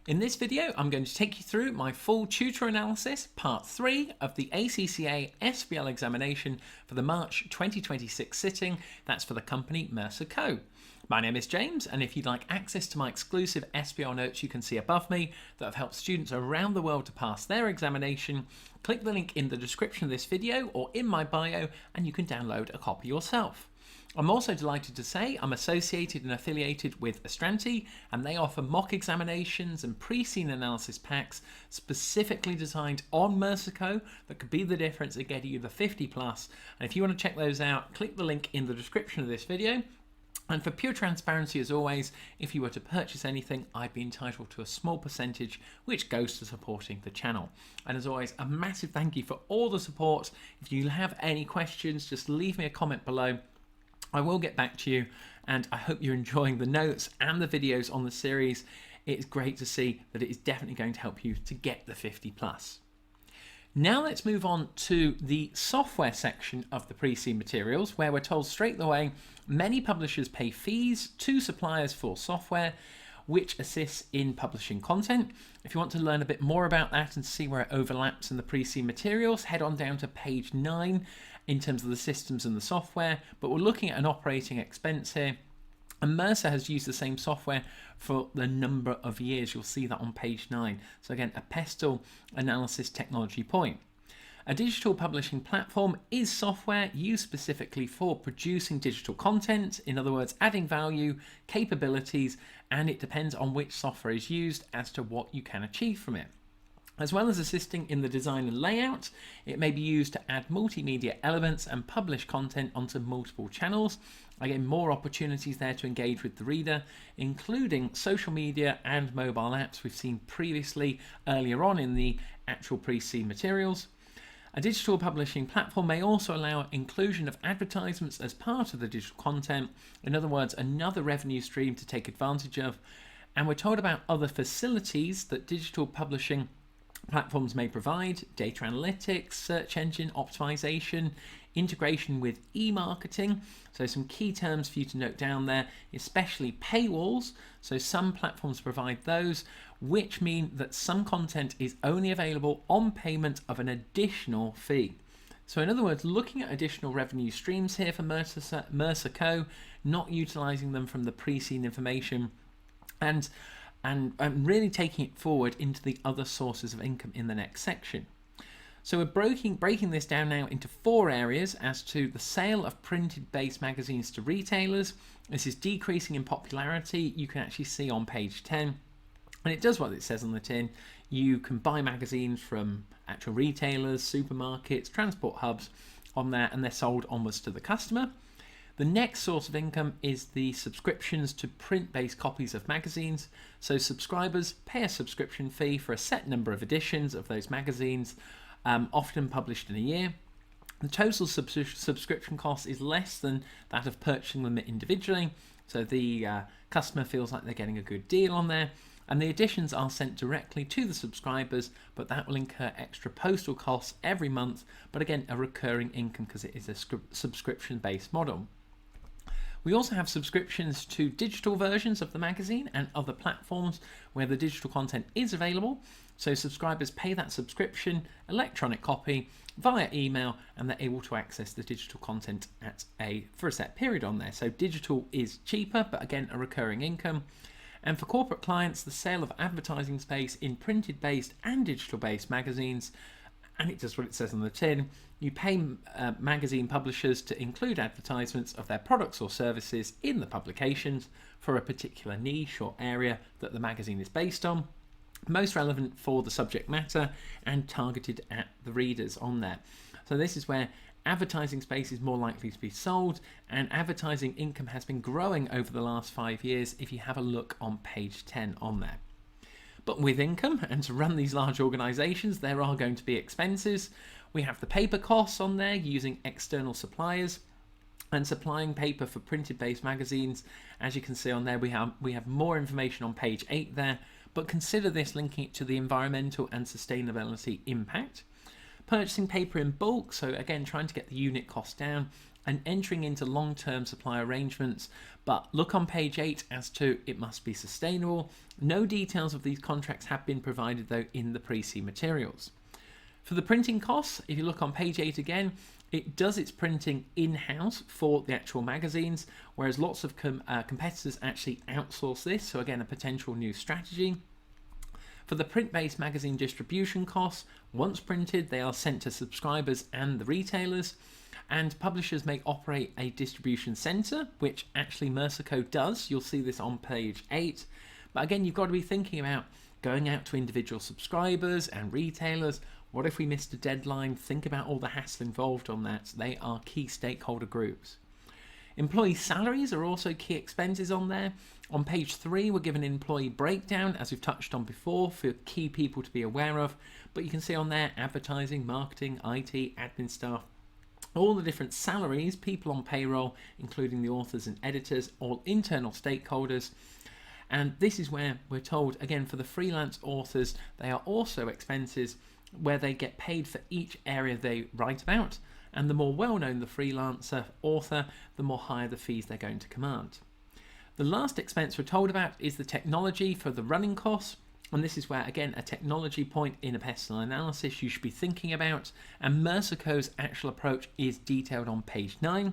In this video, I'm going to take you through my full tutor analysis, part 3 of the ACCA SBL examination for the March 2026 sitting. That's for the company Merceh Co. My name is James, and if you'd like access to my exclusive SBL notes you can see above me that have helped students around the world to pass their examination, click the link in the description of this video or in my bio and you can download a copy yourself. I'm also delighted to say I'm associated and affiliated with Astranti, and they offer mock examinations and pre-scene analysis packs specifically designed on Merceh Co that could be the difference in getting you the 50 plus. And if you want to check those out, click the link in the description of this video. And for pure transparency, as always, if you were to purchase anything, I'd be entitled to a small percentage which goes to supporting the channel. And as always, a massive thank you for all the support. If you have any questions, just leave me a comment below. I will get back to you, and I hope you're enjoying the notes and the videos on the series. It's great to see that it is definitely going to help you to get the 50 plus. Now let's move on to the software section of the pre-scene materials, where we're told straight away many publishers pay fees to suppliers for software which assists in publishing content. If you want to learn a bit more about that and see where it overlaps in the pre-scene materials, head on down to page 9 in terms of the systems and the software, but we're looking at an operating expense here. And Merceh has used the same software for a number of years. You'll see that on page 9. So again, a pestle analysis technology point. A digital publishing platform is software used specifically for producing digital content, in other words, adding value, capabilities, and it depends on which software is used as to what you can achieve from it. As well as assisting in the design and layout, it may be used to add multimedia elements and publish content onto multiple channels. Again, more opportunities there to engage with the reader, including social media and mobile apps we've seen previously earlier on in the actual pre-scene materials. A digital publishing platform may also allow inclusion of advertisements as part of the digital content. In other words, another revenue stream to take advantage of. And we're told about other facilities that digital publishing platforms may provide: data analytics, search engine optimization, integration with e-marketing. So some key terms for you to note down there, especially paywalls. So some platforms provide those, which mean that some content is only available on payment of an additional fee. So in other words, looking at additional revenue streams here for Merceh Co, not utilizing them from the pre-scene information, and really taking it forward into the other sources of income in the next section. So we're breaking this down now into 4 areas as to the sale of printed-based magazines to retailers. This is decreasing in popularity. You can actually see on page 10, and it does what it says on the tin. You can buy magazines from actual retailers, supermarkets, transport hubs on there, and they're sold onwards to the customer. The next source of income is the subscriptions to print-based copies of magazines. So subscribers pay a subscription fee for a set number of editions of those magazines, often published in a year. The total subscription cost is less than that of purchasing them individually, so the customer feels like they're getting a good deal on there. And the editions are sent directly to the subscribers, but that will incur extra postal costs every month, but again, a recurring income because it is a subscription-based model. We also have subscriptions to digital versions of the magazine and other platforms where the digital content is available. So subscribers pay that subscription, electronic copy, via email, and they're able to access the digital content for a set period on there. So digital is cheaper, but again, a recurring income. And for corporate clients, the sale of advertising space in printed-based and digital-based magazines, and it does what it says on the tin. You pay magazine publishers to include advertisements of their products or services in the publications for a particular niche or area that the magazine is based on, most relevant for the subject matter and targeted at the readers on there. So this is where advertising space is more likely to be sold, and advertising income has been growing over the last 5 years if you have a look on page 10 on there. But with income, and to run these large organizations, there are going to be expenses. We have the paper costs on there using external suppliers and supplying paper for printed-based magazines. As you can see on there, we have more information on page 8 there, but consider this linking it to the environmental and sustainability impact. Purchasing paper in bulk, so again, trying to get the unit cost down, and entering into long-term supply arrangements, but look on page 8 as to it must be sustainable. No details of these contracts have been provided though in the pre-C materials. For the printing costs, if you look on page 8 again, it does its printing in-house for the actual magazines, whereas lots of competitors actually outsource this, so again a potential new strategy. For the print-based magazine distribution costs, once printed they are sent to subscribers and the retailers, and publishers may operate a distribution centre, which actually Merceh Co does. You'll see this on page 8. But again, you've got to be thinking about going out to individual subscribers and retailers. What if we missed a deadline? Think about all the hassle involved on that. They are key stakeholder groups. Employee salaries are also key expenses on there. On page 3, we're given an employee breakdown, as we've touched on before, for key people to be aware of. But you can see on there advertising, marketing, IT, admin staff, all the different salaries, people on payroll, including the authors and editors, all internal stakeholders. And this is where we're told, again, for the freelance authors, they are also expenses where they get paid for each area they write about. And the more well-known the freelancer author, the more higher the fees they're going to command. The last expense we're told about is the technology for the running costs. And this is where, again, a technology point in a personal analysis you should be thinking about. And Merceh Co's actual approach is detailed on page 9.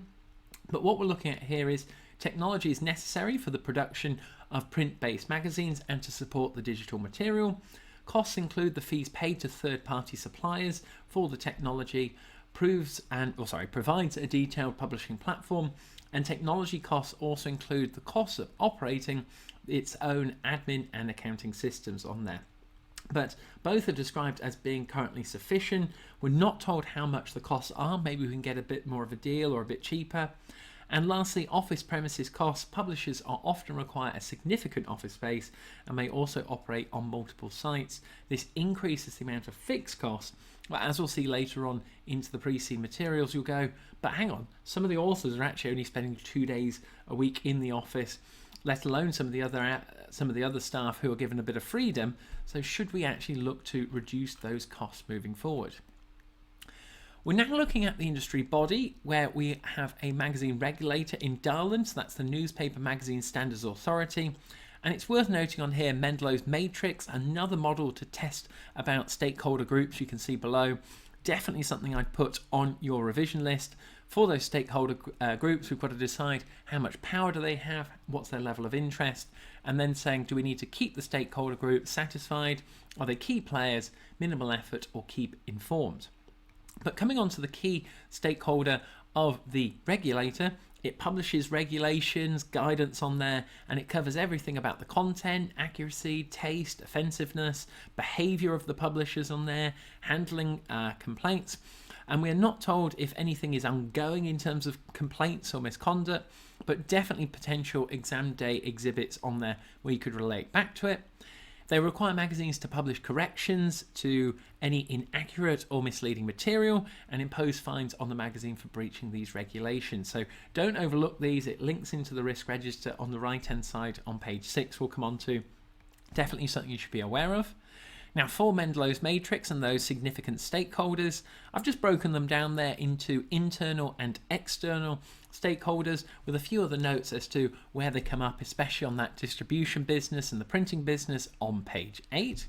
But what we're looking at here is technology is necessary for the production of print-based magazines and to support the digital material. Costs include the fees paid to third-party suppliers for the technology, provides a detailed publishing platform, and technology costs also include the costs of operating its own admin and accounting systems on there. But both are described as being currently sufficient. We're not told how much the costs are. Maybe we can get a bit more of a deal or a bit cheaper. And lastly, office premises costs. Publishers are often require a significant office space and may also operate on multiple sites. This increases the amount of fixed costs. But as we'll see later on into the pre-C materials, you'll go, but hang on, some of the authors are actually only spending 2 days a week in the office, let alone some of the other staff who are given a bit of freedom. So should we actually look to reduce those costs moving forward? We're now looking at the industry body where we have a magazine regulator in Darwin, so that's the Newspaper Magazine Standards Authority. And it's worth noting on here Mendelow's Matrix, another model to test about stakeholder groups you can see below. Definitely something I'd put on your revision list. For those stakeholder groups, we've got to decide how much power do they have, what's their level of interest, and then saying, do we need to keep the stakeholder group satisfied? Are they key players, minimal effort, or keep informed? But coming on to the key stakeholder of the regulator, it publishes regulations, guidance on there, and it covers everything about the content, accuracy, taste, offensiveness, behavior of the publishers on there, handling complaints. And we're not told if anything is ongoing in terms of complaints or misconduct, but definitely potential exam day exhibits on there where you could relate back to it. They require magazines to publish corrections to any inaccurate or misleading material and impose fines on the magazine for breaching these regulations. So don't overlook these. It links into the risk register on the right-hand side on page 6 we'll come on to. Definitely something you should be aware of. Now, for Mendelow's Matrix and those significant stakeholders, I've just broken them down there into internal and external stakeholders with a few other notes as to where they come up, especially on that distribution business and the printing business on page 8.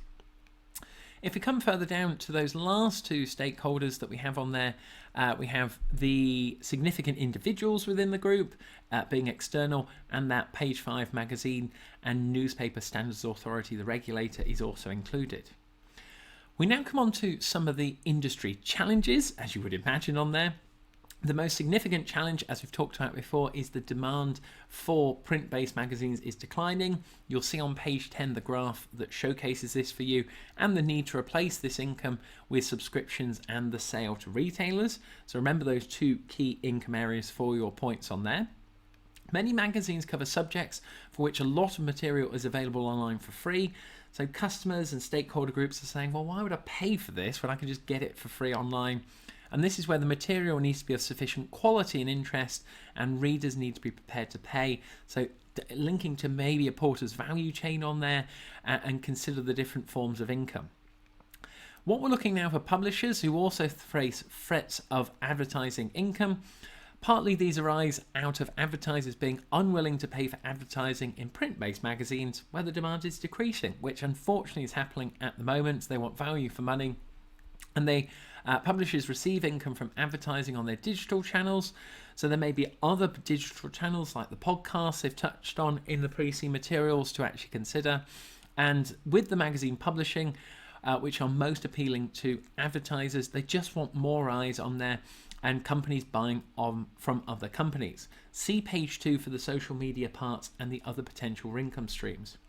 If we come further down to those last two stakeholders that we have on there, we have the significant individuals within the group being external, and that page 5 magazine and newspaper standards authority, the regulator, is also included. We now come on to some of the industry challenges, as you would imagine on there. The most significant challenge, as we've talked about before, is the demand for print-based magazines is declining. You'll see on page 10 the graph that showcases this for you, and the need to replace this income with subscriptions and the sale to retailers. So remember those two key income areas for your points on there. Many magazines cover subjects for which a lot of material is available online for free. So customers and stakeholder groups are saying, well, why would I pay for this when I can just get it for free online? And this is where the material needs to be of sufficient quality and interest, and readers need to be prepared to pay. So linking to maybe a porter's value chain on there, and consider the different forms of income. What we're looking now for publishers who also face threats of advertising income. Partly these arise out of advertisers being unwilling to pay for advertising in print-based magazines where the demand is decreasing, which unfortunately is happening at the moment. They want value for money, and publishers receive income from advertising on their digital channels. So there may be other digital channels like the podcasts they've touched on in the pre-seen materials to actually consider. And with the magazine publishing, which are most appealing to advertisers, they just want more eyes on there and companies buying from other companies. See page 2 for the social media parts and the other potential income streams.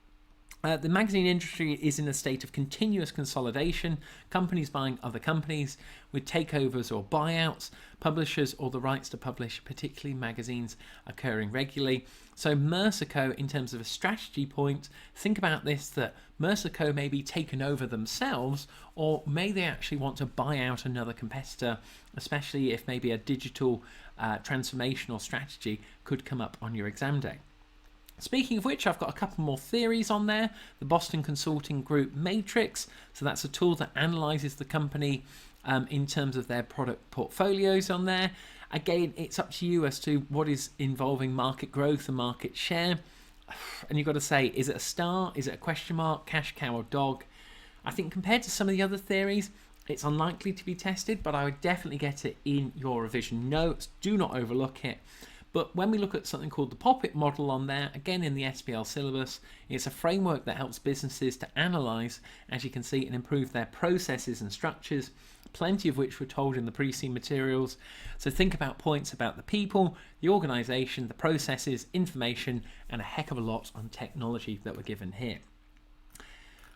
The magazine industry is in a state of continuous consolidation, companies buying other companies, with takeovers or buyouts, publishers or the rights to publish, particularly magazines, occurring regularly. So Merceh Co, in terms of a strategy point, think about this, that Merceh Co may be taken over themselves, or may they actually want to buy out another competitor, especially if maybe a digital transformational strategy could come up on your exam day. Speaking of which, I've got a couple more theories on there. The Boston Consulting Group Matrix, so that's a tool that analyzes the company in terms of their product portfolios on there. Again, it's up to you as to what is involving market growth and market share. And you've got to say, is it a star? Is it a question mark? Cash cow or dog? I think compared to some of the other theories, it's unlikely to be tested, but I would definitely get it in your revision notes. Do not overlook it. But when we look at something called the POPIT model on there, again in the SBL syllabus, it's a framework that helps businesses to analyse, as you can see, and improve their processes and structures, plenty of which were told in the pre-seen materials. So think about points about the people, the organisation, the processes, information, and a heck of a lot on technology that were given here.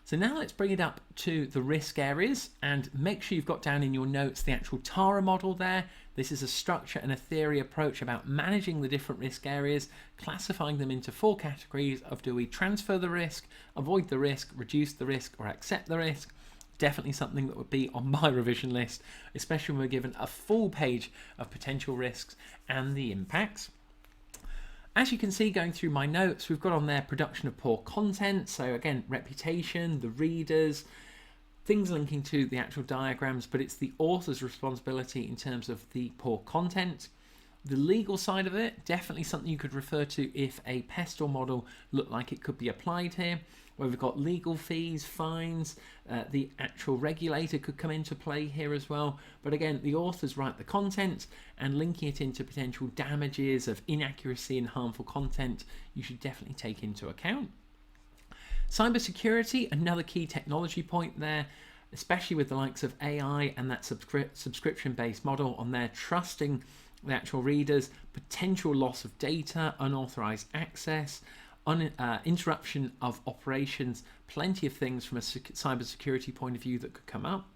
So now let's bring it up to the risk areas, and make sure you've got down in your notes the actual TARA model there. This is a structure and a theory approach about managing the different risk areas, classifying them into 4 categories of do we transfer the risk, avoid the risk, reduce the risk, or accept the risk. Definitely something that would be on my revision list, especially when we're given a full page of potential risks and the impacts. As you can see, going through my notes, we've got on there production of poor content. So again, reputation, the readers, things linking to the actual diagrams, but it's the author's responsibility in terms of the poor content. The legal side of it, definitely something you could refer to if a pestle model looked like it could be applied here, where we've got legal fees, fines, the actual regulator could come into play here as well. But again, the authors write the content, and linking it into potential damages of inaccuracy and harmful content, you should definitely take into account. Cybersecurity, another key technology point there, especially with the likes of AI and that subscription-based model on there, trusting the actual readers, potential loss of data, unauthorized access, interruption of operations, plenty of things from a cybersecurity point of view that could come up.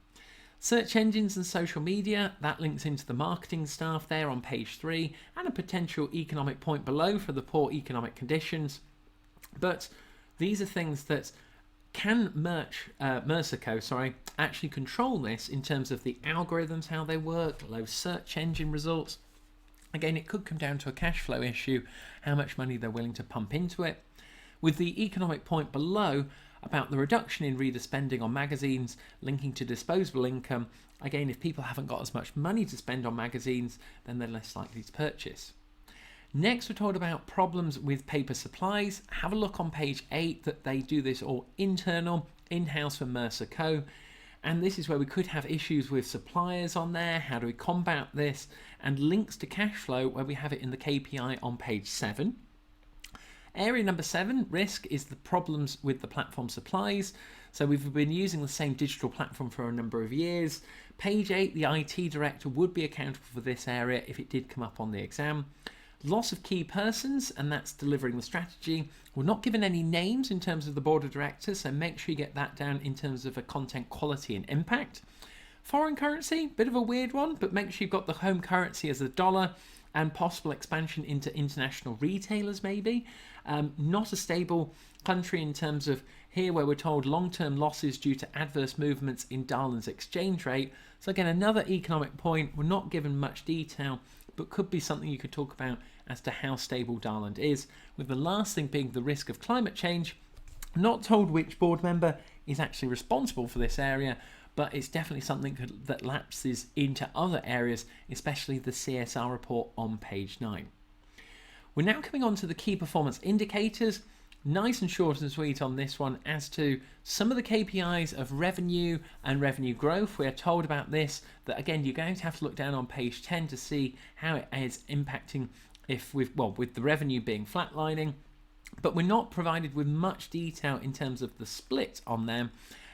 Search engines and social media, that links into the marketing staff there on page 3, and a potential economic point below for the poor economic conditions. But these are things that can Merceh Co, actually control this in terms of the algorithms, how they work, low search engine results. Again, it could come down to a cash flow issue, how much money they're willing to pump into it. With the economic point below about the reduction in reader spending on magazines linking to disposable income, again, if people haven't got as much money to spend on magazines, then they're less likely to purchase. Next, we're told about problems with paper supplies. Have a look on page 8 that they do this all internal, in-house for Merceh Co. And this is where we could have issues with suppliers on there. How do we combat this? And links to cash flow, where we have it in the KPI on page 7. Area number 7, risk, is the problems with the platform supplies. So we've been using the same digital platform for a number of years. Page 8, the IT director would be accountable for this area if it did come up on the exam. Loss of key persons, and that's delivering the strategy. We're not given any names in terms of the board of directors, so make sure you get that down in terms of a content quality and impact. Foreign currency, bit of a weird one, but make sure you've got the home currency as the dollar, and possible expansion into international retailers maybe. Not a stable country in terms of here, where we're told long-term losses due to adverse movements in Darlin's exchange rate. So again, another economic point. We're not given much detail, but could be something you could talk about as to how stable Darling is, with the last thing being the risk of climate change. Not told which board member is actually responsible for this area, but it's definitely something that lapses into other areas, especially the CSR report on page 9. We're now coming on to the key performance indicators. Nice and short and sweet on this one as to some of the KPIs of revenue and revenue growth. We're told about this, that again, you're going to have to look down on page 10 to see how it is impacting with the revenue being flatlining, but we're not provided with much detail in terms of the split on them.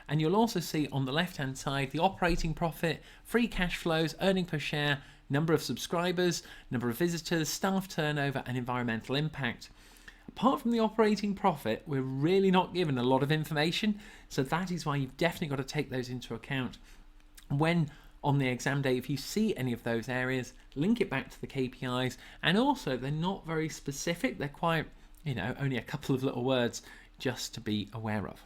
And you'll also see on the left hand side the operating profit, free cash flows, earning per share, number of subscribers, number of visitors, staff turnover, and environmental impact. Apart from the operating profit, we're really not given a lot of information, so that is why you've definitely got to take those into account when on the exam day. If you see any of those areas, link it back to the KPIs, and also they're not very specific. They're quite, only a couple of little words just to be aware of.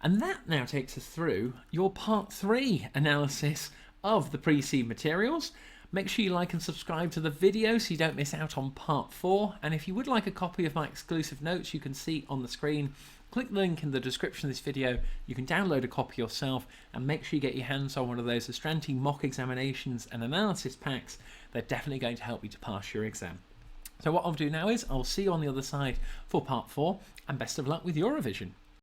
And that now takes us through your part 3 analysis of the pre-seed materials. Make sure you like and subscribe to the video so you don't miss out on part 4. And if you would like a copy of my exclusive notes, you can see on the screen. Click the link in the description of this video. You can download a copy yourself, and make sure you get your hands on one of those Astranti mock examinations and analysis packs. They're definitely going to help you to pass your exam. So what I'll do now is I'll see you on the other side for part 4, and best of luck with your revision.